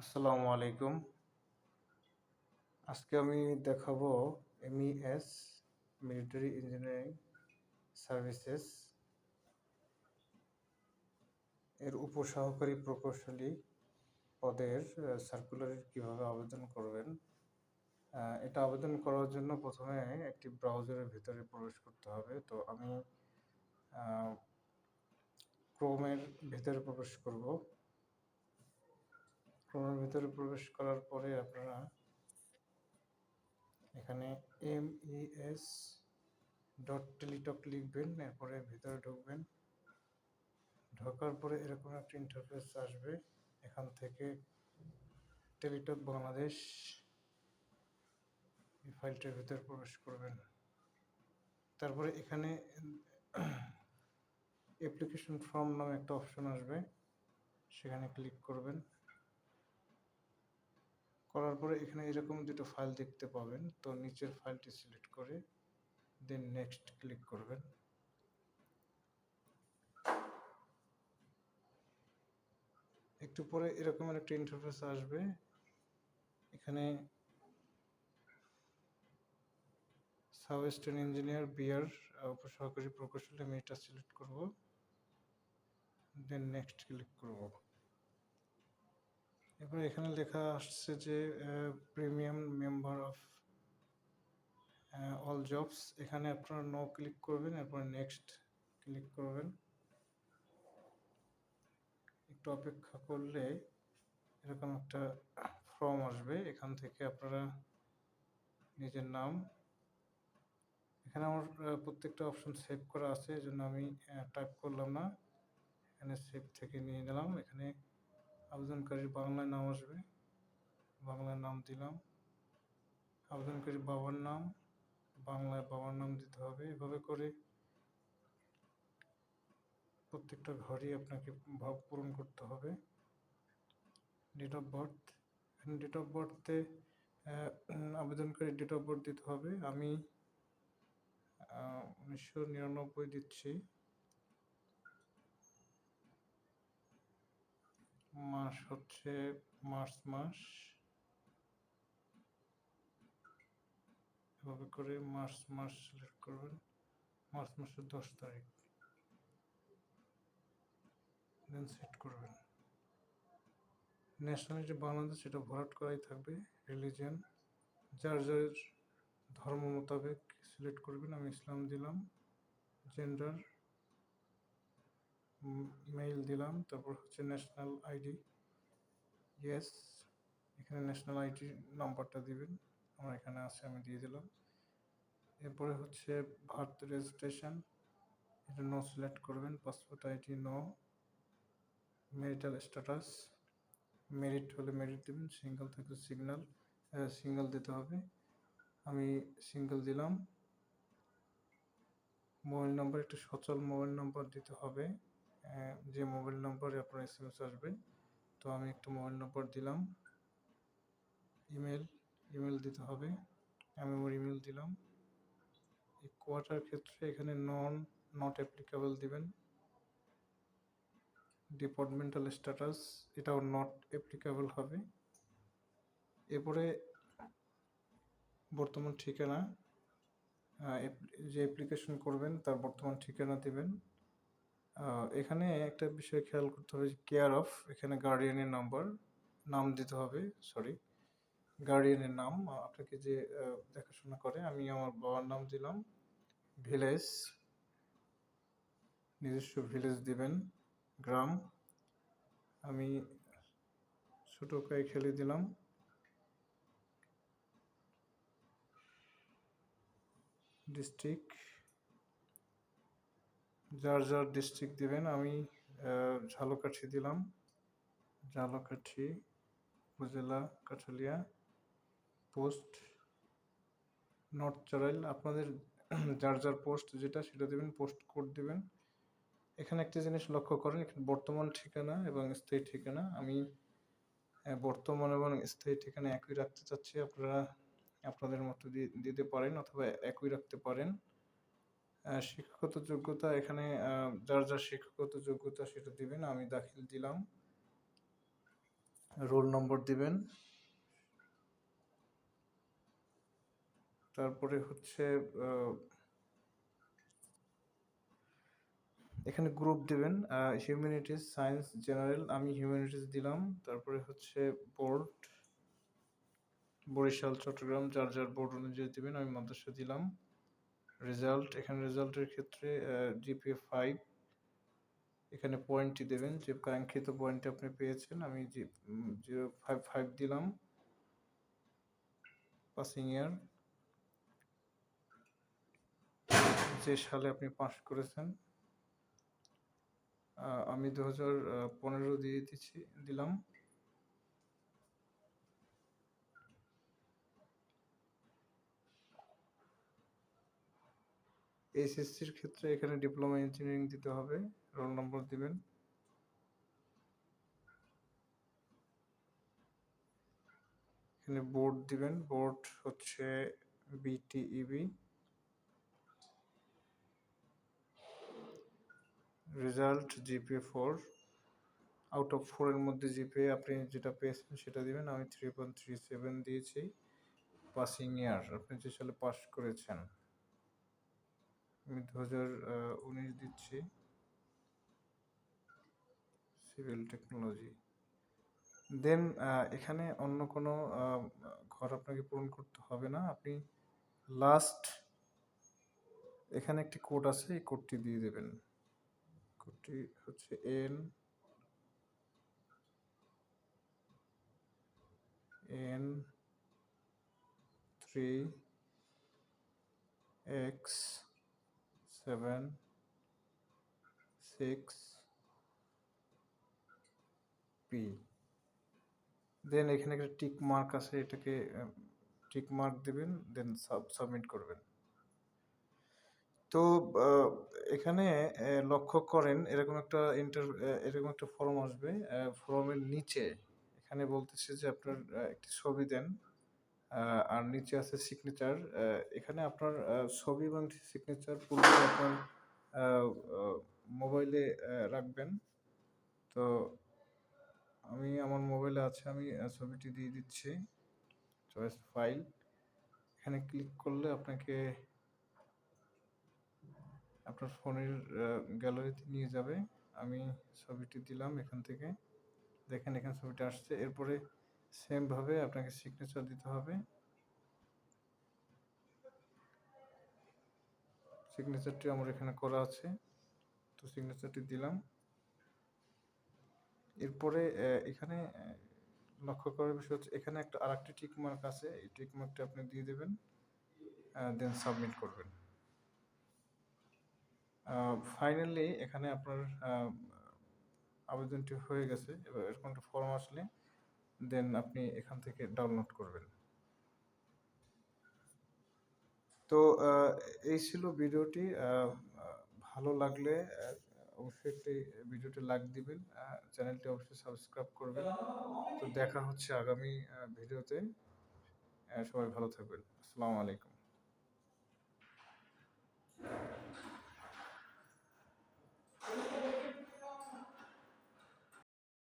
আসসালামু আলাইকুম। আজকে আমি দেখাবো MES মিলিটারি ইঞ্জিনিয়ারিং সার্ভিসেস এর উপসহকারী প্রকৌশলী পদের সার্কুলারে কিভাবে আবেদন করবেন। এটা আবেদন করার জন্য প্রথমে একটি ব্রাউজারের ভিতরে প্রবেশ করতে হবে। তো আমি ক্রোমের ভিতরে প্রবেশ করব। ক্রোমের ভিতরে প্রবেশ করার পরে আপনারা এখানে MES.teletalk লিখবেন, এরপরে ভিতরে ঢুকবেন। ঢোকার পরে এরকম একটা ইন্টারফেস আসবে। এখান থেকে টেলিটক বাংলাদেশ এই ফাইলটার ভিতরে প্রবেশ করবেন। তারপরে এখানে অ্যাপ্লিকেশন ফর্ম নামে একটা অপশন আসবে, সেখানে ক্লিক করবেন। করার পরে এখানে এরকম দুটো ফাইল দেখতে পাবেন। তো নিচের ফাইলটি সিলেক্ট করে দেন নেক্সট ক্লিক করবেন। একটু পরে এরকম একটা ইন্টারফেস আসবে। এখানে সাব স্টেশন ইঞ্জিনিয়ার বিআর উপসহকারী প্রকৌশলী আমি এটা সিলেক্ট করব, দেন নেক্সট ক্লিক করব। এরপর এখানে লেখা আসছে যে premium member of all jobs, এখানে আপনারা নো ক্লিক করবেন, এরপর নেক্সট ক্লিক করবেন। একটু অপেক্ষা করলে এরকম একটা ফর্ম আসবে। এখান থেকে আপনারা নিজের নাম, এখানে আমার প্রত্যেকটা অপশন সেভ করা আছে, এই জন্য আমি টাইপ করলাম না, এখানে সেভ থেকে নিয়ে নিলাম। এখানে আবেদনকারীর বাংলায় নাম আসবে, বাংলায় নাম দিলাম। আবেদনকারীর বাবার নাম, বাংলায় বাবার নাম দিতে হবে। এভাবে করে প্রত্যেকটা ঘরই আপনাকে ভাগ পূরণ করতে হবে। Date of birth, date of বার্থে আবেদনকারীর ডেট অফ বার্থ দিতে হবে। আমি 1999 দিচ্ছি। মাস হচ্ছে মার্চ মাস, এভাবে করে মার্চ মাস সিলেক্ট করবেন, মার্চ মাসের 10 তারিখ, দেন সেট করবেন। ন্যাশনালিটি বাংলাদেশ, এটা ভরাট করাই থাকবে। রিলিজিয়ন যার যার ধর্ম মোতাবেক সিলেক্ট করবেন, আমি ইসলাম দিলাম। জেন্ডার মেল দিলাম। তারপর হচ্ছে ন্যাশনাল আইডি, ইয়েস, এখানে ন্যাশনাল আইডি নাম্বারটা দিবেন, আমার এখানে আছে, আমি দিয়ে দিলাম। এরপরে হচ্ছে বার্থ রেজিস্ট্রেশন, এটা নো সিলেক্ট করবেন। Passport ID no. Marital status, married হলে মেরিট দেবেন, সিঙ্গেল থাকলে সিঙ্গেল দিতে হবে, আমি সিঙ্গেল দিলাম। মোবাইল নাম্বার, একটা সচল মোবাইল নাম্বার দিতে হবে, যে মোবাইল নাম্বারে আপনার SMS আসবে। তো আমি একটা মোবাইল নাম্বার দিলাম। ইমেল দিতে হবে, আমি আমার ইমেল দিলাম। এই কোয়াটার ক্ষেত্রে এখানে নট অ্যাপ্লিকেবল দিবেন। ডিপার্টমেন্টাল স্ট্যাটাস, এটাও নট অ্যাপ্লিকেবল হবে। এরপরে বর্তমান ঠিকানা, যে অ্যাপ্লিকেশন করবেন তার বর্তমান ঠিকানা দেবেন। এখানে একটা বিষয় খেয়াল করতে হবে, কেয়ার অফ, এখানে গার্ডিয়ানের নাম দিতে হবে, গার্ডিয়ানের নাম, আপনাকে যে দেখাশোনা করে। আমি আমার বাবার নাম দিলাম। ভিলেজ, নিজস্ব ভিলেজ দিবেন। গ্রাম, আমি ছোট কাইখালি দিলাম। ডিস্ট্রিক্ট, যার যার ডিস্ট্রিক্ট দিবেন। আমি ঝালকাঠি দিলাম, ঝালকাঠি উপজেলা, কাঠালিয়া। পোস্ট নর্থ চড়াইল, আপনাদের যার যার পোস্ট যেটা সেটা দেবেন, পোস্ট কোড দেবেন। এখানে একটা জিনিস লক্ষ্য করেন, এখানে বর্তমান ঠিকানা এবং স্থায়ী ঠিকানা, আমি বর্তমান এবং স্থায়ী ঠিকানা একই রাখতে চাচ্ছি। আপনারা আপনাদের মতো দিতে পারেন অথবা একই রাখতে পারেন। শিক্ষাগত যোগ্যতা, এখানে যার যার শিক্ষাগত যোগ্যতা সেটা দিবেন, আমি দাখিল দিলাম। রোল নম্বর দিবেন, তারপরে হচ্ছে এখানে গ্রুপ দিবেন, হিউম্যানিটিজ, সায়েন্স, জেনারেল। আমি হিউম্যানিটিজ দিলাম। তারপরে হচ্ছে বোর্ড, বরিশাল, চট্টগ্রাম, যার যার বোর্ড অনুযায়ী দিবেন। আমি মাদ্রাসা দিলাম। রেজাল্ট, এখানে রেজাল্টের ক্ষেত্রে জিপিএ 5, এখানে পয়েন্টটি দেবেন যে কাঙ্ক্ষিত পয়েন্টটি আপনি পেয়েছেন। আমি 0.55 দিলাম। পাসিং ইয়ার, যে সালে আপনি পাস করেছেন। আমি 2015 দিয়ে দিলাম। এইচএসসির ক্ষেত্রে এখানে ডিপ্লোমা ইঞ্জিনিয়ারিং দিতে হবে, রোল নম্বর দিবেন। এখানে বোর্ড দিবেন, বোর্ড হচ্ছে BTEB. Result GPA 4, out of 4 এর মধ্যে জিপিএ আপনি যেটা পেয়েছেন সেটা দিবেন। আমি 3.37 দিয়েছি। পাসিং ইয়ার, আপনি যে সালে পাস করেছেন। আমি 2019 দিচ্ছি, সিভিল টেকনোলজি। দেন এখানে অন্য কোনো ঘর আপনাকে পূরণ করতে হবে না। আপনি লাস্ট এখানে একটি কোড আছে, এই কোডটি দিয়ে দেবেন। কোডটি হচ্ছে N3X76P। দেন এখানে একটা টিক মার্ক আছে, এটাকে টিক মার্ক দেবেন, দেন সাবমিট করবেন। তো এখানে লক্ষ্য করেন এরকম একটা ফর্ম আসবে। ফর্মের নিচে এখানে বলতেছে যে আপনার একটি ছবি দেন, আর নিচে আছে সিগনেচার। এখানে আপনার ছবি এবং সিগনেচার পুরো আপনার মোবাইলে রাখবেন। তো আমি আমার মোবাইলে আছে, আমি ছবিটি দিয়ে দিচ্ছি। চয়েস ফাইল, এখানে ক্লিক করলে আপনাকে আপনার ফোনের গ্যালারিতে নিয়ে যাবে। আমি ছবিটি দিলাম এখান থেকে, দেখেন এখানে ছবিটা আসছে। এরপরে সেম ভাবে আপনাকে সিগনেচার দিতে হবে। সিগনেচারটি আমার এখানে করা আছে, তো সিগনেচারটি দিলাম। এরপরে এখানে লক্ষ্য করার বিষয় হচ্ছে এখানে আরেকটি টিক মার্ক আছে, এই টিক মার্কটি আপনি দিয়ে দেবেন, দেন সাবমিট করবেন। ফাইনালি এখানে আপনার আবেদনটি হয়ে গেছে। এবার এরকম একটা ফর্ম আসলে দেন আপনি এখান থেকে ডাউনলোড করবেন। তো এই ছিল ভিডিওটি। ভালো লাগলে অবশ্যই একটি ভিডিওটি লাইক দিবেন, চ্যানেলটি অবশ্যই সাবস্ক্রাইব করবেন। তো দেখা হচ্ছে আগামী ভিডিওতে। সবাই ভালো থাকবেন। আসসালামু আলাইকুম।